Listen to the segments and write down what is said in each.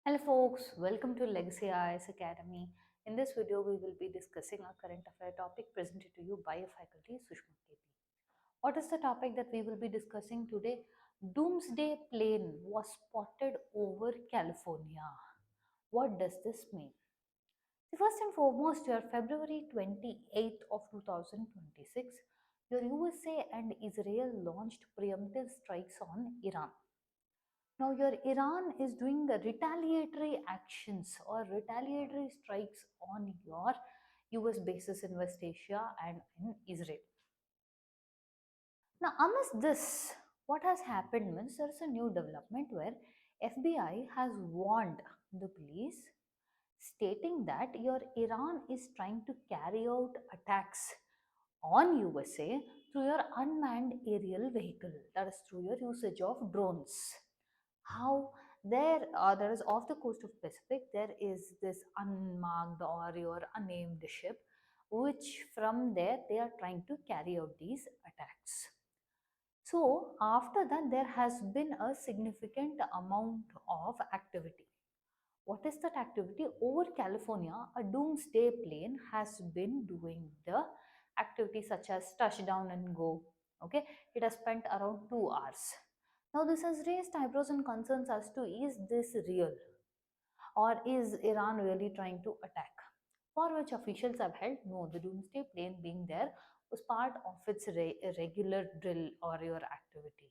Hello folks, welcome to Legacy IAS Academy. In this video, we will be discussing a current affair topic presented to you by a faculty, Sushma KP. What is the topic that we will be discussing today? Doomsday plane was spotted over California. What does this mean? First and foremost, your February 28th of 2026, your USA and Israel launched preemptive strikes on Iran. Now, your Iran is doing the retaliatory actions or retaliatory strikes on your US bases in West Asia and in Israel. Now, amidst this, what has happened means there is a new development where FBI has warned the police stating that your Iran is trying to carry out attacks on USA through your unmanned aerial vehicle, that is through your usage of drones. How there is off the coast of Pacific, there is this unmarked or your unnamed ship, which from there they are trying to carry out these attacks. So after that, there has been a significant amount of activity. What is that activity? Over California, a Doomsday plane has been doing the activities such as touchdown and go. Okay, it has spent around 2 hours. Now, this has raised eyebrows and concerns as to is this real or is Iran really trying to attack? For which officials have held no, the Doomsday plane being there was part of its regular drill or your activity.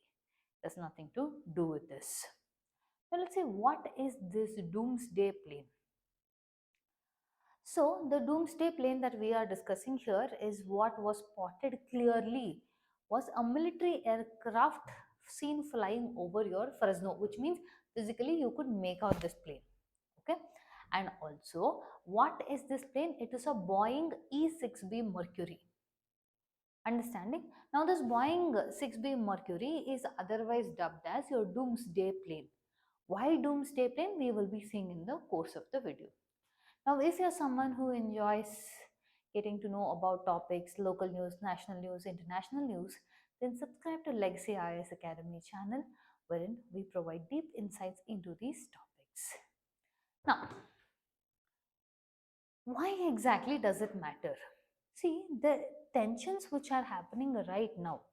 There's nothing to do with this. So let's see, what is this Doomsday plane? So the Doomsday plane that we are discussing here is what was spotted clearly was a military aircraft seen flying over your Fresno, which means physically you could make out this plane. Okay, and also what is this plane? It is a Boeing E6B Mercury. Understanding? Now this Boeing 6B Mercury is otherwise dubbed as your Doomsday plane. Why Doomsday plane? We will be seeing in the course of the video. Now, if you're someone who enjoys getting to know about topics, local news, national news, international news, then subscribe to Legacy IAS Academy channel, wherein we provide deep insights into these topics. Now, why exactly does it matter? See, the tensions which are happening right now,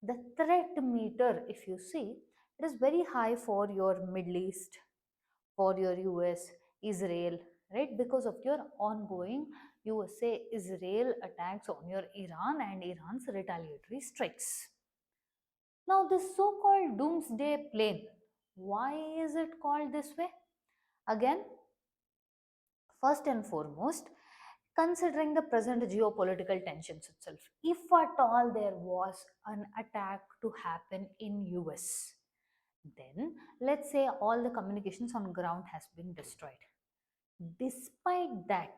the threat meter, if you see, it is very high for your Middle East, for your US, Israel, right? Because of your ongoing USA Israel attacks on your Iran and Iran's retaliatory strikes. Now, this so called Doomsday plane, why is it called this way? Again, first and foremost, considering the present geopolitical tensions itself, if at all there was an attack to happen in US, then let's say all the communications on ground has been destroyed. Despite that,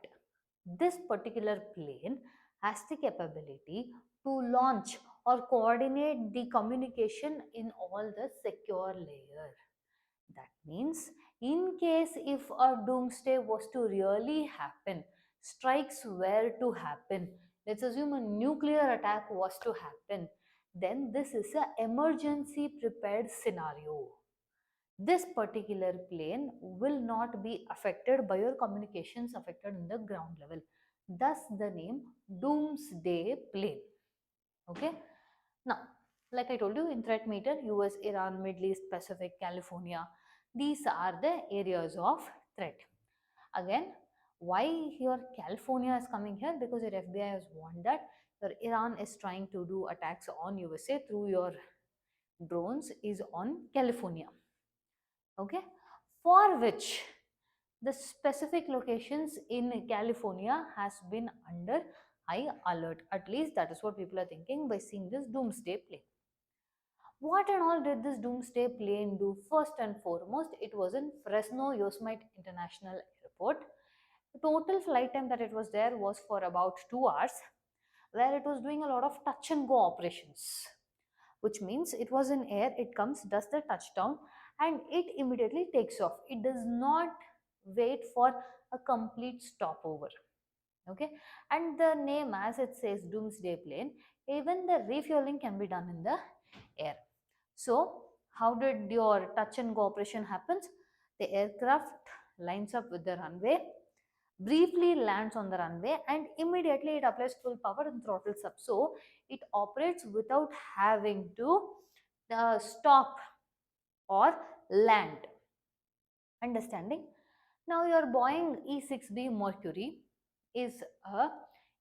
this particular plane has the capability to launch or coordinate the communication in all the secure layer. That means in case if a doomsday was to really happen, strikes were to happen, let's assume a nuclear attack was to happen, then this is an emergency prepared scenario. This particular plane will not be affected by your communications affected in the ground level. Thus the name Doomsday plane. Okay. Now, like I told you, in threat meter, US, Iran, Middle East, Pacific, California, these are the areas of threat. Again, why your California is coming here? Because your FBI has warned that your Iran is trying to do attacks on USA through your drones is on California. Okay, for which the specific locations in California has been under high alert. At least that is what people are thinking by seeing this Doomsday plane. What and all did this Doomsday plane do? First and foremost, it was in Fresno Yosemite International Airport. The total flight time that it was there was for about 2 hours, where it was doing a lot of touch and go operations, which means it was in air, it comes, does the touchdown, and it immediately takes off. It does not wait for a complete stopover. Okay, and the name, as it says, Doomsday plane, even the refueling can be done in the air. So how did your touch and go operation happens? The aircraft lines up with the runway, briefly lands on the runway, and immediately it applies full power and throttles up. So it operates without having to stop or land. Understanding? Now your Boeing E6B Mercury is a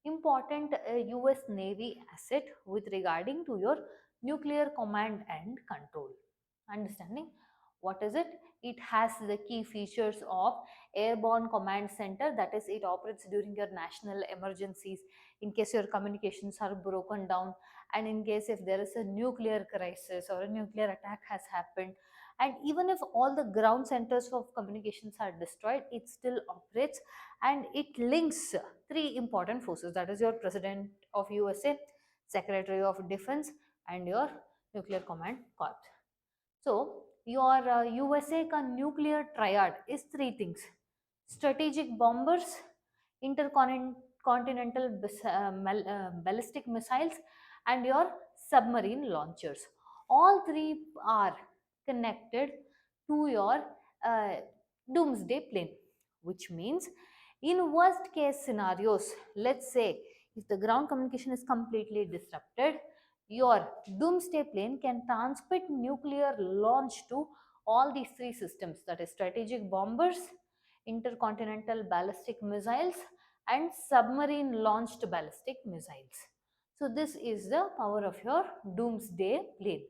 important US Navy asset with regarding to your nuclear command and control. Understanding? What is it? It has the key features of airborne command center, that is it operates during your national emergencies in case your communications are broken down, and in case if there is a nuclear crisis or a nuclear attack has happened, and even if all the ground centers of communications are destroyed, it still operates, and it links three important forces, that is your president of USA, secretary of defense, and your nuclear command corps. So your USA ka nuclear triad is three things: strategic bombers, intercontinental ballistic missiles, and your submarine launchers. All three are connected to your uh, doomsday plane, which means in worst case scenarios, let's say if the ground communication is completely disrupted, your doomsday plane can transmit nuclear launch to all these three systems, that is strategic bombers, intercontinental ballistic missiles, and submarine launched ballistic missiles. So this is the power of your doomsday plane.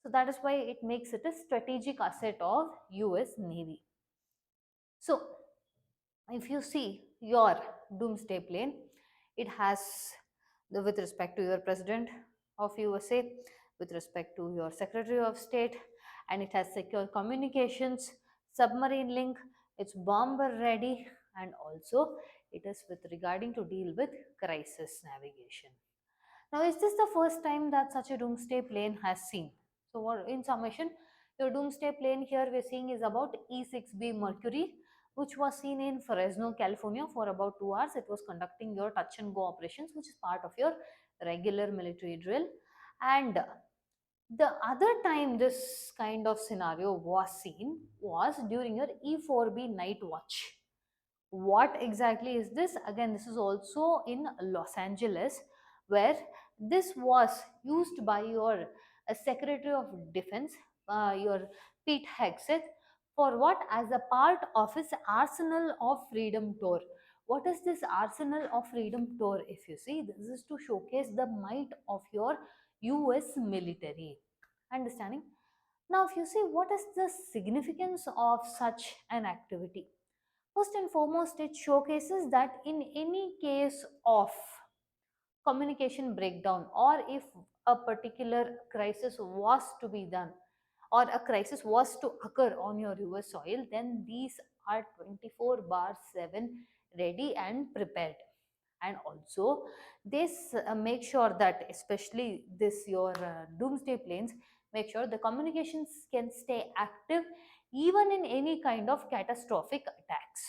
So that is why it makes it a strategic asset of US Navy. So if you see your doomsday plane, it has with respect to your president of USA, with respect to your secretary of state, and it has secure communications, submarine link, it's bomber ready, and also it is with regarding to deal with crisis navigation. Now, is this the first time that such a doomsday plane has seen? So, in summation, your doomsday plane here we're seeing is about E6B Mercury, which was seen in Fresno, California for about 2 hours. It was conducting your touch and go operations, which is part of your regular military drill. And the other time this kind of scenario was seen was during your E4B night watch. What exactly is this? Again, this is also in Los Angeles, where this was used by your Secretary of Defense, your Pete Hegseth, for what? As a part of his Arsenal of Freedom tour. What is this Arsenal of Freedom tour? If you see, this is to showcase the might of your US military. Understanding? Now, if you see, what is the significance of such an activity? First and foremost, it showcases that in any case of communication breakdown, or if a particular crisis was to be done, or a crisis was to occur on your US soil, then these are 24 bar 7 ready and prepared. And also this make sure that especially this your doomsday planes make sure the communications can stay active even in any kind of catastrophic attacks.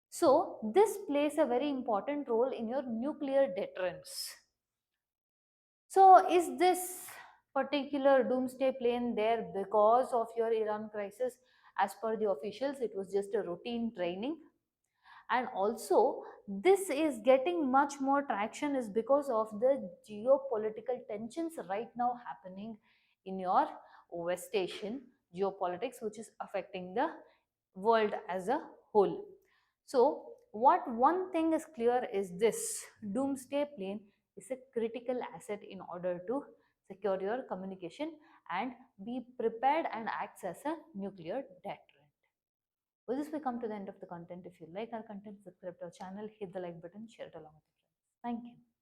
So this plays a very important role in your nuclear deterrence. So is this particular doomsday plane there because of your Iran crisis? As per the officials, it was just a routine training. And also this is getting much more traction is because of the geopolitical tensions right now happening in your West Asian geopolitics, which is affecting the world as a whole. So, what one thing is clear is this: doomsday plane is a critical asset in order to secure your communication and be prepared and acts as a nuclear deterrent. With this, we come to the end of the content. If you like our content, subscribe to our channel, hit the like button, share it along with your friends. Thank you.